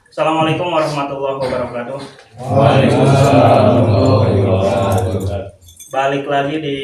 Assalamualaikum warahmatullahi wabarakatuh. Waalaikumsalam warahmatullahi wabarakatuh. Balik lagi di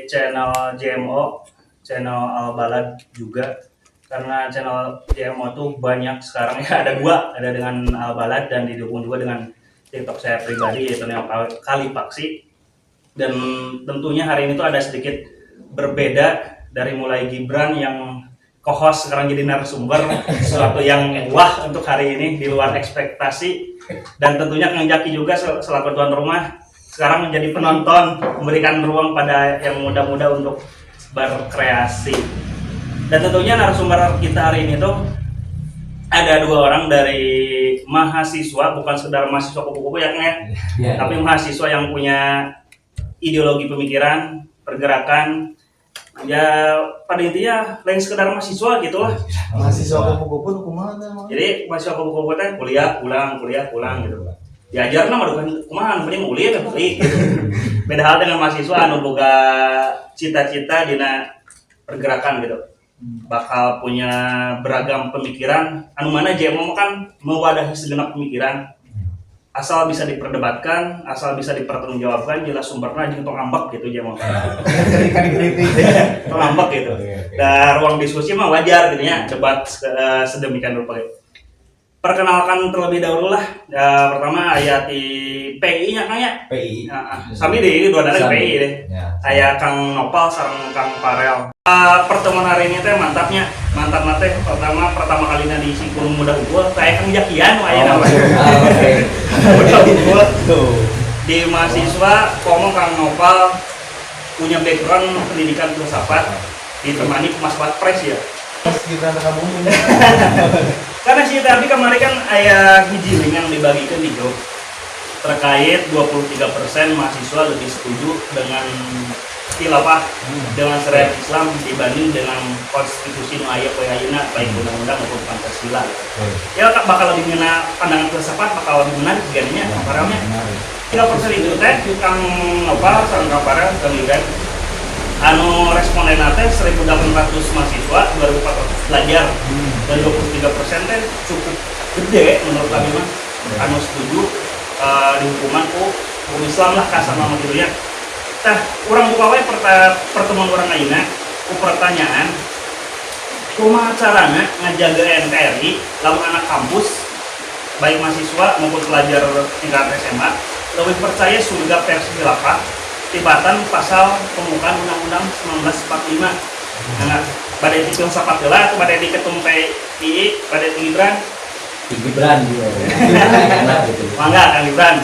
channel JMO, channel Al Balad juga. Karena channel JMO tuh banyak sekarang ya, ada dua, ada dengan Al Balad dan didukung juga dengan TikTok saya pribadi yaitu Neo Kalipaksi. Dan tentunya hari ini tuh ada sedikit berbeda dari mulai Gibran yang co-host sekarang jadi narasumber, sesuatu yang wah untuk hari ini di luar ekspektasi. Dan tentunya Kang Jaki juga selaku tuan rumah sekarang menjadi penonton, memberikan ruang pada yang muda-muda untuk berkreasi. Dan tentunya narasumber kita hari ini tuh ada dua orang dari mahasiswa, bukan sekedar mahasiswa kupu-kupu ya Kang ya, tapi mahasiswa yang punya ideologi pemikiran, pergerakan, ya pada intinya lain sekedar mahasiswa gitu lah. Mahasiswa kupu-kupu kumaha teh? Jadi mahasiswa kupu-kupu teh kuliah pulang gitu. Diajar nama bukan kumaha penting kuliah teh balik gitu. Beda hal dengan mahasiswa anu boga cita-cita dina pergerakan gitu. Bakal punya beragam pemikiran, anu mana JMO kan mewadahi segenap pemikiran. Asal bisa diperdebatkan, asal bisa dipertanggungjawabkan, jelas sumbernya jeung tong ambek gitu JMO. Tong ambek gitu. Dan ruang diskusi mah wajar gitu ya, debat sedemikian rupa gitu. Perkenalkan terlebih dahulu lah. Pertama aya di PI nya Kang ya. PI. Sami di dua dari PI deh. Aya Kang Nopal sareng Kang Farel. Pertemuan hari ini teh mantapnya. Mantap teh pertama kalinya di Singkung Muda Unggul, kayak Kang Jakian aya namanya. Muda Unggul tuh. Di mahasiswa komo Kang Nopal punya background pendidikan filsafat ditemani Mas Pres ya. Gibran raka bumi. Karena sih tapi kemarin kan aya hiji link yang dibagikan di grup terkait 23% mahasiswa lebih setuju dengan khilafah dengan syariat Islam dibanding dengan konstitusi nu aya poe ayeuna baik undang-undang maupun Pancasila. Ya bakal lebih ngena pandangan filsafat bakal lebih menarik jadinya aparelnya. 3% itu teh Kang Nopal sareng Kang Farel Kang Gibran anu responden teh 1.800 mahasiswa 2.400 pelajar dan 23% teh cukup gede menurut kami mah anu setuju di hukuman ku Islam lah kasar nama gitu ya. Tah urang buka wae pertemuan urang ayeuna ku pertanyaan kumaha carana ngajaga NKRI lamun anak kampus baik mahasiswa maupun pelajar tingkat SMA lebih percaya surga versi khilafah tibatan pasal pembukaan Undang-Undang 1945. Nah, badai di filsafat heula atau badai di ketum PI, badai di Gibran juga. Mangga Kang Gibran.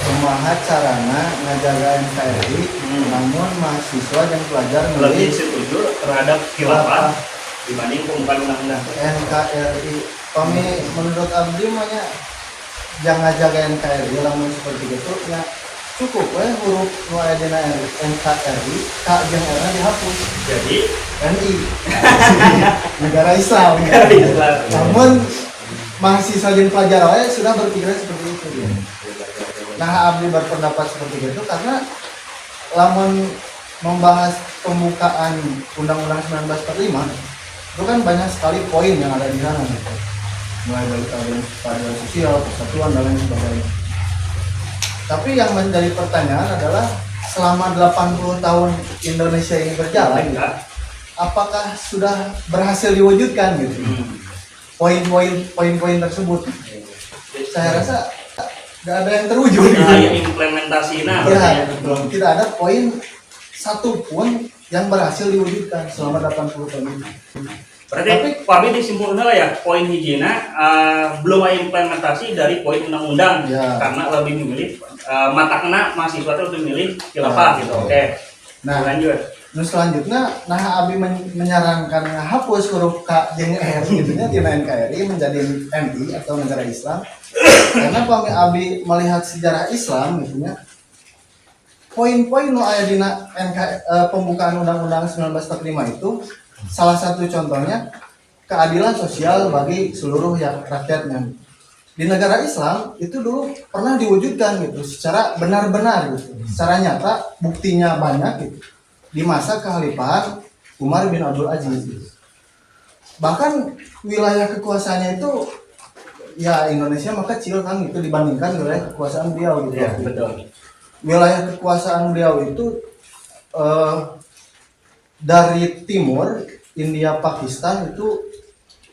Kumaha carana ngajaga NKRI namun mahasiswa dan pelajar Lebih setuju terhadap khilafah dibanding pembukaan Undang-Undang NKRI. Kami menurut abdi mah nya jangan jaga NKRI lamun seperti itu ya cukup huruf nu aya dina NKRI K jeung R dihapus jadi NI negara Islam. Namun mahasiswa dan pelajar wae sudah berpikiran seperti itu ya. Nah abdi berpendapat seperti itu karena lamun membahas pembukaan Undang-Undang 1945 itu kan banyak sekali poin yang ada di sana gitu. Mulai dari keadilan sosial, persatuan dan lain sebagainya. Tapi yang menjadi pertanyaan adalah selama 80 tahun Indonesia ini berjalan, apakah sudah berhasil diwujudkan gitu? Poin-poin tersebut. Saya rasa tidak ada yang terwujud. Implementasinya ya, belum. Tidak ada poin satu pun yang berhasil diwujudkan selama 80 tahun ini. Berarti kami disimpulkan lah ya poin hijina belum ada implementasi dari poin undang-undang ya. Karena lebih memilih mata kena mahasiswa itu lebih memilih khilafah gitu. Oke. Nah lanjut. Selanjutnya, Abi menyarankan hapus huruf K jeung R gitunya di NKRI menjadi MI atau negara Islam. Karena kami Abi melihat sejarah Islam gitunya. Poin-poin nu aya dina pembukaan Undang-Undang 1945 itu salah satu contohnya keadilan sosial bagi seluruh rakyatnya. Di negara Islam itu dulu pernah diwujudkan gitu secara benar-benar gitu. Secara nyata buktinya banyak gitu. Di masa kekhalifahan Umar bin Abdul Aziz. Bahkan wilayah kekuasaannya itu ya Indonesia mah kecil kan itu dibandingkan wilayah kekuasaan beliau gitu. Iya, betul. Wilayah kekuasaan beliau itu dari timur India Pakistan itu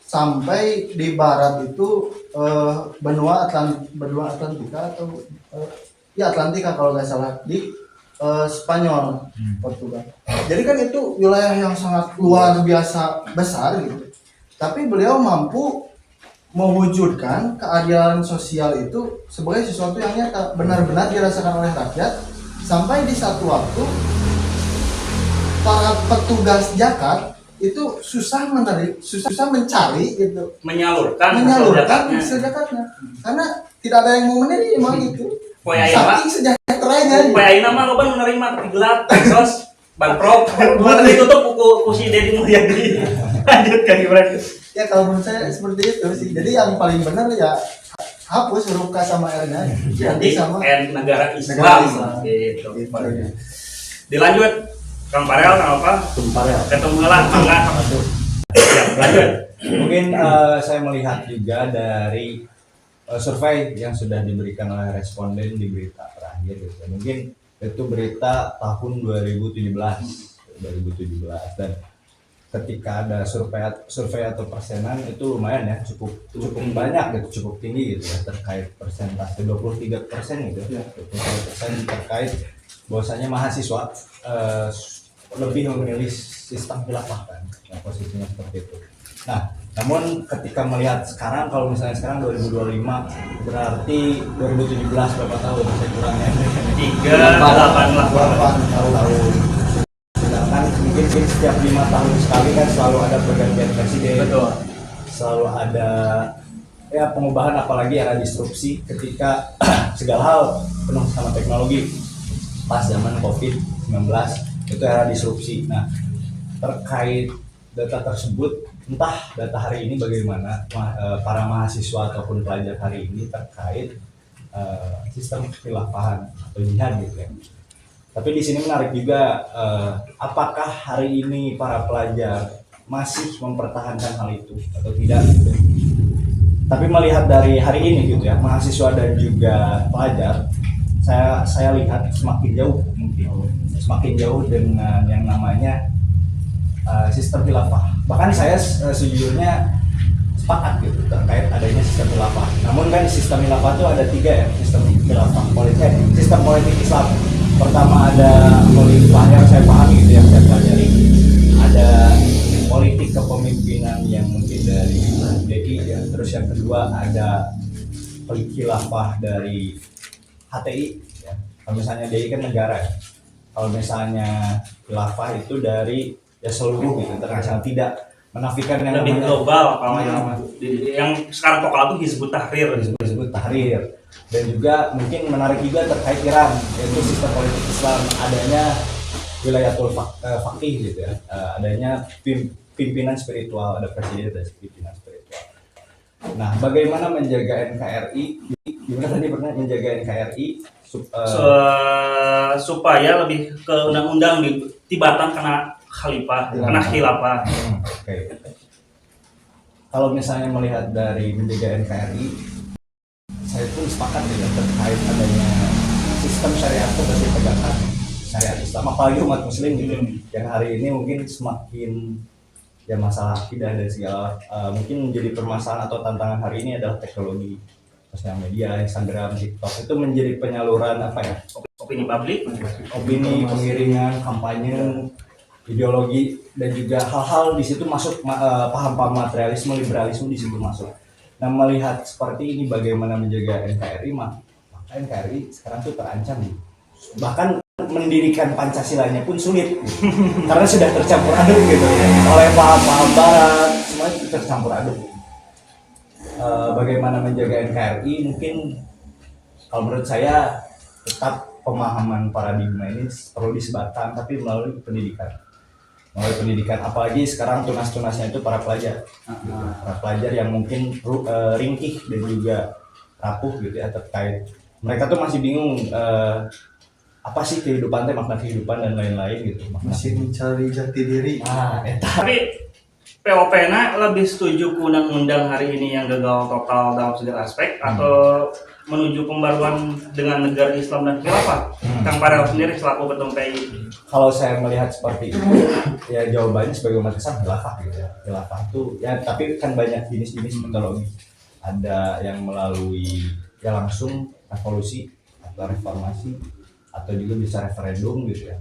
sampai di barat itu benua Atlantika atau ya Atlantika kalau nggak salah di Spanyol, Portugal. Jadi kan itu wilayah yang sangat luar biasa besar gitu. Tapi beliau mampu mewujudkan keadilan sosial itu sebagai sesuatu yang nyata, benar-benar dirasakan oleh rakyat, sampai di satu waktu para petugas zakat itu susah mencari gitu, menyalurkan hasil zakatnya karena tidak ada yang mau menerima gitu. Saking sejahteranya. Ayeuna mah loba menerima tapi gelap, sos, bangkrut. Bukan ditutup ku si Dedi Mulyadi. Lanjutkan gimana? Ya kalau menurut saya seperti itu sih. Jadi yang paling benar ya hapus huruf K sama R-nya. Jadi sama N negara Islam. Negara Islam. Gitu. Gitu. Dilanjut, Kang Parel, Kang apa? Ketemu lah, Mangga. Ya, lanjut. Mungkin saya melihat juga dari survei yang sudah diberikan oleh responden di berita terakhir gitu. Mungkin itu berita tahun 2017 dan ketika ada survei atau persenan itu lumayan ya, cukup banyak gitu, cukup tinggi gitu ya, terkait persentase 23% gitu ya. 23% terkait bahwasanya mahasiswa lebih memilih sistem khilafah kan, ya, posisinya seperti itu. Nah, namun ketika melihat sekarang, kalau misalnya sekarang 2025 berarti 2017 berapa tahun saya kurangnya? 8 tahun. Sedangkan mungkin setiap 5 tahun sekali kan selalu ada pergantian presiden. Betul. Selalu ada ya pengubahan, apalagi era disrupsi ketika segala hal penuh sama teknologi. Pas zaman COVID-19 itu era disrupsi. Nah, terkait data tersebut, entah data hari ini bagaimana para mahasiswa ataupun pelajar hari ini terkait sistem khilafahan atau jihad gitu ya. Tapi di sini menarik juga, apakah hari ini para pelajar masih mempertahankan hal itu atau tidak gitu. Tapi melihat dari hari ini gitu ya, mahasiswa dan juga pelajar, saya lihat semakin jauh dengan yang namanya sistem khilafah. Bahkan saya sejujurnya sepakat gitu terkait adanya sistem khilafah. Namun kan sistem khilafah itu ada 3 ya, sistem khilafah sistem politik Islam. Pertama ada khalifah yang saya pahami gitu, yang saya pelajari. Ada politik kepemimpinan yang mungkin dari DI ya. Terus yang kedua ada khilafah dari HTI ya. Kalau misalnya DI kan negara ya. Kalau misalnya khilafah itu dari ya seluruh gitu, internasional, tidak menafikan yang lebih global kalau yang sekarang populer itu Hizbut Tahrir. Dan juga mungkin menarik juga terkait Iran, yaitu sistem politik Islam, adanya wilayatul faqih gitu ya, adanya pimpinan spiritual, ada presiden dan pimpinan spiritual. Nah, bagaimana menjaga NKRI? Gimana tadi pernah menjaga NKRI supaya lebih ke undang-undang tibatan kena khalifah, kena khilafah. Oke. Kalau misalnya melihat dari menjaga NKRI, saya pun sepakat dengan terkait adanya sistem syariat tetap ditegakkan, syariat Islam, apalagi umat Muslim gitu, yang hari ini mungkin semakin ya masalah akidah dan segala mungkin menjadi permasalahan atau tantangan hari ini adalah teknologi, sosial media, Instagram, TikTok itu menjadi penyaluran apa ya? Opini publik, opini, pengiringan, kampanye, ideologi, dan juga hal-hal di situ masuk, paham-paham materialisme, liberalisme di situ masuk. Nah, melihat seperti ini bagaimana menjaga NKRI, maka NKRI sekarang tuh terancam nih. Bahkan mendirikan Pancasilanya pun sulit karena sudah tercampur aduk gitu oleh paham-paham barat, semuanya tercampur aduk. Bagaimana menjaga NKRI, mungkin kalau menurut saya tetap pemahaman paradigma ini perlu disebarkan, tapi melalui pendidikan, apalagi sekarang tunas-tunasnya itu para pelajar, para pelajar yang mungkin ringkih dan juga rapuh gitu ya, terkait mereka tuh masih bingung apa sih kehidupan, makna kehidupan dan lain-lain gitu, masih mencari jati diri. Tapi POP-na lebih setuju ke undang-undang hari ini yang gagal total dalam segala aspek atau menuju pembaruan dengan negara Islam dan khilafah? Kang Farel sendiri selaku ketum PI. Kalau saya melihat seperti itu, ya jawabannya sebagai umat Islam khilafah gitu ya. Khilafah itu ya, tapi kan banyak jenis-jenis metodologi. Ada yang melalui ya langsung revolusi atau reformasi, atau juga bisa referendum gitu ya.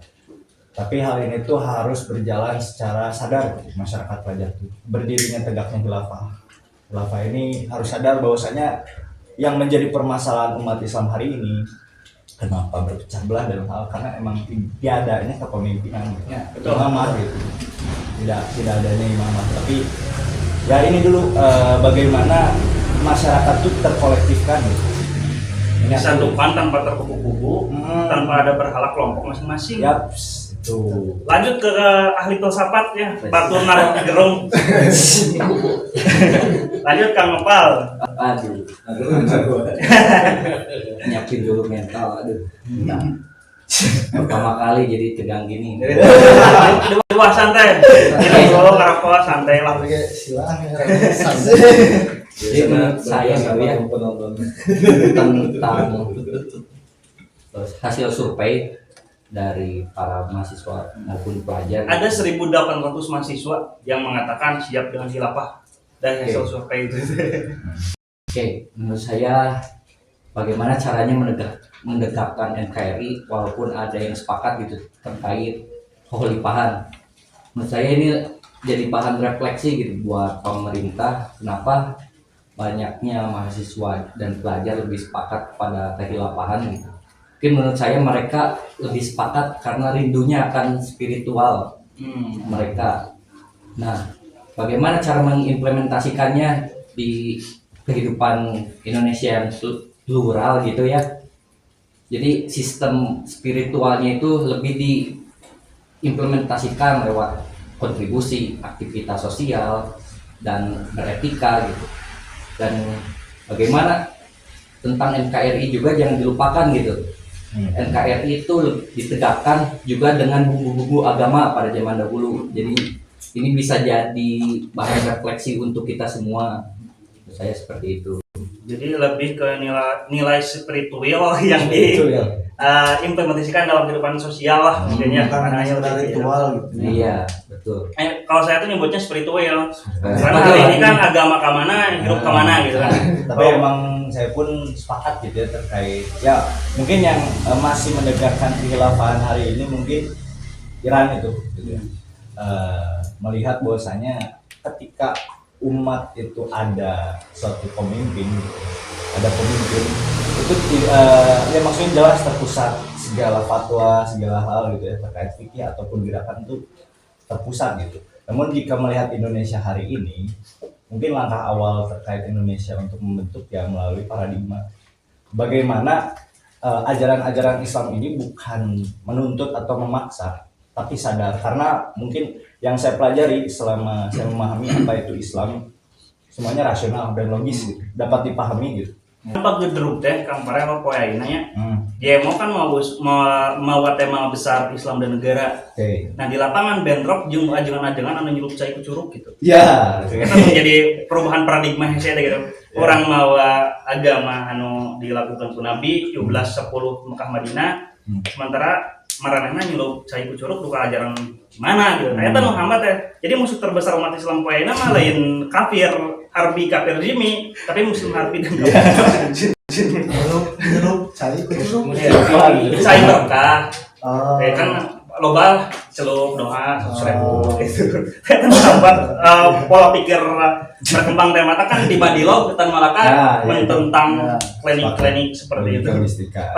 Tapi hal ini tuh harus berjalan secara sadar masyarakat pelajar tuh. Berdirinya tegaknya khilafah. Khilafah ini harus sadar bahwasanya yang menjadi permasalahan umat Islam hari ini, kenapa berpecah belah dalam hal, karena emang tiadanya kepemimpinan gitu. Imamah gitu. Tidak adanya imamah. Tapi ya ini dulu bagaimana masyarakat tuh terkolektifkan gitu. Disatukan tanpa terkubu-kubu, tanpa ada berhala kelompok masing-masing. Yap, itu. Lanjut ke ahli filsafat ya, Batur Naruh Gerung. Lanjut Kang Nopal. Aduh, nyiapin dulu mental, aduh. Pertama kali jadi tegang gini. Dua santai. Ini dulu ngerokok santai lah. Oke, silakan ya. Jadi menurut saya gitu ya, tentang hasil survei dari para mahasiswa maupun pelajar. Ada 1.800 mahasiswa yang mengatakan siap dengan khilafah dari hasil survei itu. Oke, menurut saya bagaimana caranya mendekatkan NKRI walaupun ada yang sepakat gitu terkait keholifahan. Menurut saya ini jadi bahan refleksi gitu buat pemerintah, kenapa banyaknya mahasiswa dan pelajar lebih sepakat pada kehilafahan gitu. Mungkin menurut saya mereka lebih sepakat karena rindunya akan spiritual mereka. Nah, bagaimana cara mengimplementasikannya di kehidupan Indonesia yang plural gitu ya. Jadi sistem spiritualnya itu lebih diimplementasikan lewat kontribusi, aktivitas sosial, dan beretika gitu. Dan bagaimana tentang NKRI juga jangan dilupakan gitu. NKRI itu ditegakkan juga dengan bumbu-bumbu agama pada zaman dahulu. Jadi ini bisa jadi bahan refleksi untuk kita semua. Menurut saya seperti itu. Jadi lebih ke nilai spiritual yang diimplementasikan dalam kehidupan sosial lah mungkinnya. Bukan hanya ritual gitu. Iya, betul. Kalau saya tuh nyebutnya spiritual. Karena hari ini kan agama kemana, hidup kemana gitu kan. Tapi emang saya pun sepakat gitu ya terkait ya mungkin yang masih mendekatkan kehilafahan hari ini mungkin Iran itu gitu ya. Melihat bahwasanya ketika umat itu ada suatu pemimpin, ada pemimpin itu ya maksudnya jelas terpusat segala fatwa, segala hal gitu ya terkait fikih ataupun gerakan itu terpusat gitu. Namun jika melihat Indonesia hari ini, mungkin langkah awal terkait Indonesia untuk membentuk ya melalui paradigma. Bagaimana ajaran-ajaran Islam ini bukan menuntut atau memaksa, tapi sadar. Karena mungkin yang saya pelajari selama saya memahami apa itu Islam, semuanya rasional dan logis gitu, dapat dipahami gitu. Nampak gedruk teh Kang Farel poe ayeuna dia mau kan mau tema besar Islam dan negara. Oke. Nah di lapangan bentrok jeung ajengan-ajengan anu nyelup cai ku curug gitu. Ya. Itu menjadi perubahan paradigma hese gitu. Orang mawa agama anu dilakukan ku Nabi 1710 Mekah Madinah, sementara maranehna nyelup cai ku curug duka ajaran mana gitu. Nah eta Muhammad teh. Jadi musuh terbesar umat Islam poe ayeuna mah lain kafir, harbi kafir jimi, tapi muslim harbi dan kafir. Jeruk cai kucuruk. Cai berkah. Oh. Kan loba celup doa 100.000 gitu. Eta sambat pola pikir berkembang teh mata kan di Badilog Hutan Malaka Ya, ya. tentang Ya. klinik-klinik seperti itu. Mistika.